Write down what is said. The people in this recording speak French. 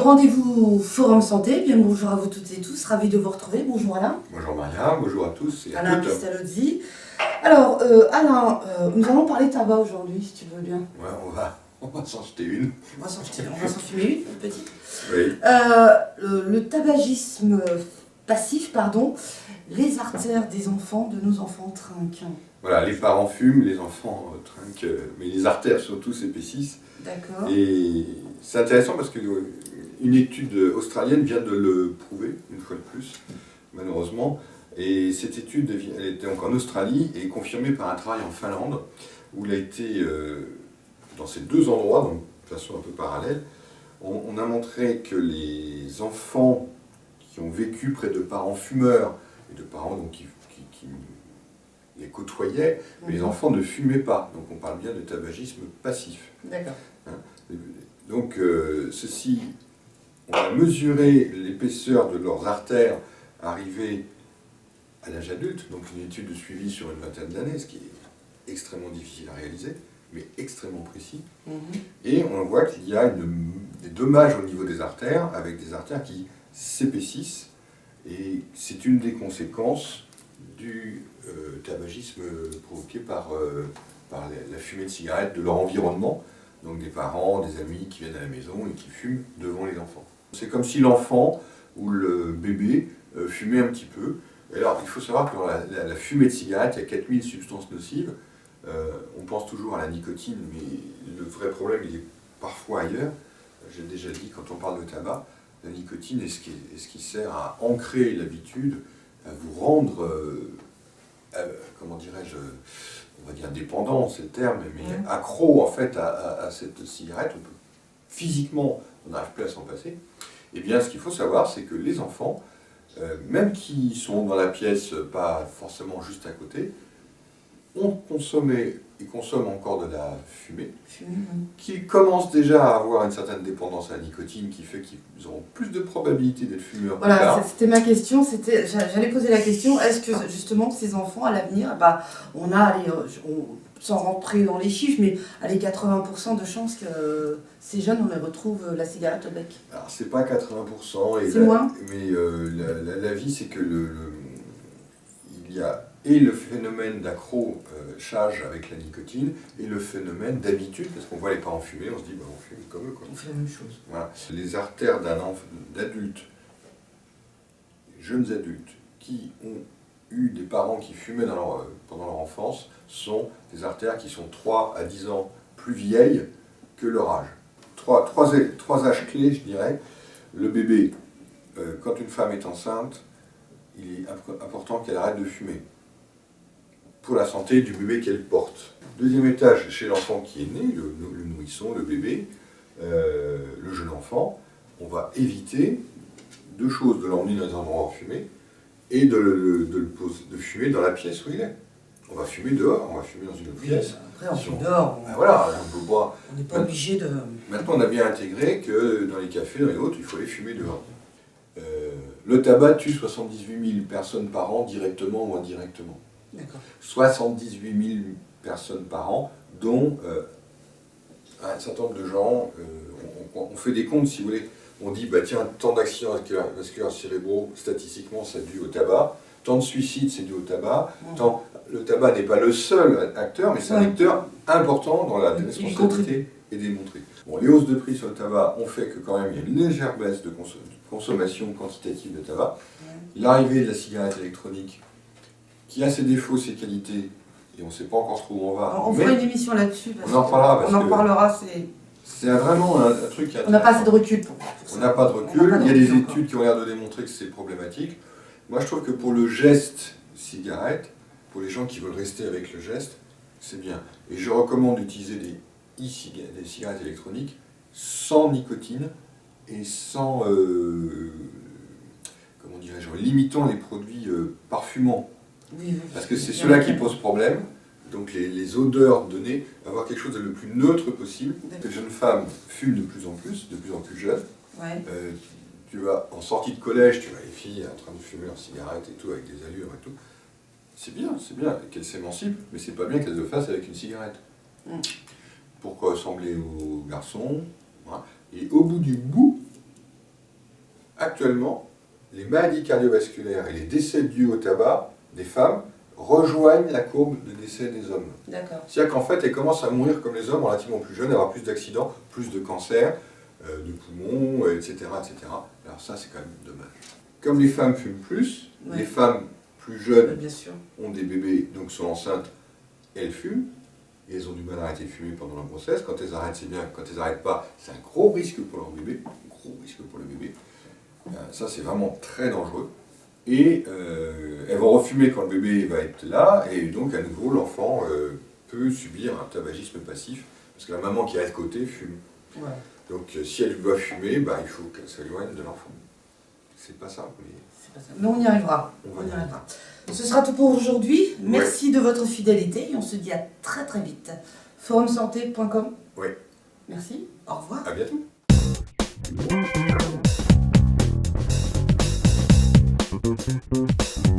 rendez-vous Forum Santé, bien bonjour à vous toutes et tous, ravi de vous retrouver. Bonjour Alain. Bonjour Maria, bonjour à tous et à Alain toutes. Pistalozzi. Alors Alain, nous allons parler tabac aujourd'hui, si tu veux bien. Ouais, on va s'en jeter une. On va s'en fumer une petite. Oui. Le tabagisme passif, pardon, les artères des enfants, de nos enfants trinquent. Voilà, les parents fument, les enfants trinquent, mais les artères surtout s'épaississent. D'accord. Et c'est intéressant parce qu'une étude australienne vient de le prouver, une fois de plus, malheureusement. Et cette étude, elle était donc en Australie et confirmée par un travail en Finlande, où il a été, dans ces deux endroits, donc de façon un peu parallèle, on a montré que les enfants qui ont vécu près de parents fumeurs, et de parents donc, qui les côtoyaient, mais les enfants ne fumaient pas. Donc on parle bien de tabagisme passif. D'accord. Donc ceci, on a mesuré l'épaisseur de leurs artères arrivées à l'âge adulte, donc une étude de suivi sur une vingtaine d'années, ce qui est extrêmement difficile à réaliser, mais extrêmement précis. Et on voit qu'il y a des dommages au niveau des artères, avec des artères qui s'épaississent, et c'est une des conséquences du tabagisme provoqué par la fumée de cigarette de leur environnement, donc des parents, des amis qui viennent à la maison et qui fument devant les enfants. C'est comme si l'enfant ou le bébé fumait un petit peu. Et alors, il faut savoir que dans la fumée de cigarette, il y a 4000 substances nocives. On pense toujours à la nicotine, mais le vrai problème, il est parfois ailleurs. J'ai déjà dit, quand on parle de tabac, la nicotine est ce qui sert à ancrer l'habitude, à vous rendre, comment dirais-je, on va dire dépendant, c'est le terme, mais accro en fait à cette cigarette. Physiquement, on n'arrive plus à s'en passer. Et bien, ce qu'il faut savoir, c'est que les enfants, même qui sont dans la pièce, pas forcément juste à côté, ont consommé et consomment encore de la fumée, qui commencent déjà à avoir une certaine dépendance à la nicotine, qui fait qu'ils auront plus de probabilité d'être fumeurs. Voilà, c'était ma question, j'allais poser la question, est-ce que justement ces enfants à l'avenir, sans rentrer dans les chiffres, mais à les 80% de chances que ces jeunes, on les retrouve la cigarette au bec? Alors c'est pas 80%, c'est moins. Mais la vie c'est que il y a et le phénomène d'accrochage avec la nicotine, et le phénomène d'habitude, parce qu'on voit les parents fumer, on se dit, bah, on fume comme eux, quoi. On fait la même chose. Voilà. Les artères d'adultes, jeunes adultes, qui ont eu des parents qui fumaient pendant leur enfance, sont des artères qui sont 3 à 10 ans plus vieilles que leur âge. Trois âges clés, je dirais. Le bébé, quand une femme est enceinte, il est important qu'elle arrête de fumer, pour la santé du bébé qu'elle porte. Deuxième étage, chez l'enfant qui est né, le nourrisson, le bébé, le jeune enfant, on va éviter deux choses, de l'emmener dans un endroit fumé, et de fumer dans la pièce où il est. On va fumer dehors, on va fumer dans une autre pièce. Après on fume dehors, voilà, on peut pas. On n'est pas obligé de... Maintenant on a bien intégré que dans les cafés, dans les autres, il faut les fumer dehors. Le tabac tue 78 000 personnes par an, directement ou indirectement. 78 000 personnes par an, dont un certain nombre de gens, on fait des comptes si vous voulez, on dit bah tiens, tant d'accidents vasculaires cérébraux, statistiquement c'est dû au tabac, tant de suicides c'est dû au tabac, le tabac n'est pas le seul acteur, mais c'est un acteur important dans la responsabilité et démontré. Bon, les hausses de prix sur le tabac ont fait que quand même il y a une légère baisse de consommation quantitative de tabac. L'arrivée de la cigarette électronique, qui a ses défauts, ses qualités, et on ne sait pas encore trop où on va. On fera une émission là-dessus. On en parlera. On en parlera, c'est vraiment un truc... On n'a pas assez de recul pour ça. On n'a pas de recul. Il y a des études qui ont l'air de démontrer que c'est problématique. Moi, je trouve que pour le geste cigarette, pour les gens qui veulent rester avec le geste, c'est bien. Et je recommande d'utiliser des cigarettes électroniques sans nicotine et sans... comment dirais-je, limitant les produits parfumants. Parce que c'est ceux-là qui posent problème, donc les odeurs données, avoir quelque chose de le plus neutre possible. Les jeunes femmes fument de plus en plus jeunes. Tu vas en sortie de collège, tu vois les filles en train de fumer leur cigarette et tout, avec des allures et tout. C'est bien qu'elles s'émancipent, mais c'est pas bien qu'elles le fassent avec une cigarette. Pour ressembler aux garçons. Voilà. Et au bout du bout, Actuellement, les maladies cardiovasculaires et les décès dus au tabac des femmes rejoignent la courbe de décès des hommes. D'accord. C'est-à-dire qu'en fait, elles commencent à mourir comme les hommes relativement plus jeunes, avoir plus d'accidents, plus de cancers, de poumons, etc., etc. Alors ça, c'est quand même dommage. Comme les femmes fument plus, Ouais. les femmes plus jeunes Bien sûr. ont des bébés, donc sont enceintes, elles fument, et elles ont du mal à arrêter de fumer pendant la grossesse. Quand elles arrêtent, c'est bien. Quand elles n'arrêtent pas, c'est un gros risque pour leur bébé. Gros risque pour le bébé. Ça, c'est vraiment très dangereux. Et elles vont refumer quand le bébé va être là, et donc à nouveau, l'enfant peut subir un tabagisme passif, parce que la maman qui est à côté fume. Ouais. Donc si elle doit fumer, bah, il faut qu'elle s'éloigne de l'enfant. C'est pas ça, mais... C'est pas ça. Mais on y arrivera. On On y va arrivera. Ce sera tout pour aujourd'hui. Merci de votre fidélité et on se dit à très très vite. Forumsanté.com. Oui. Merci. Au revoir. À bientôt. Thank you.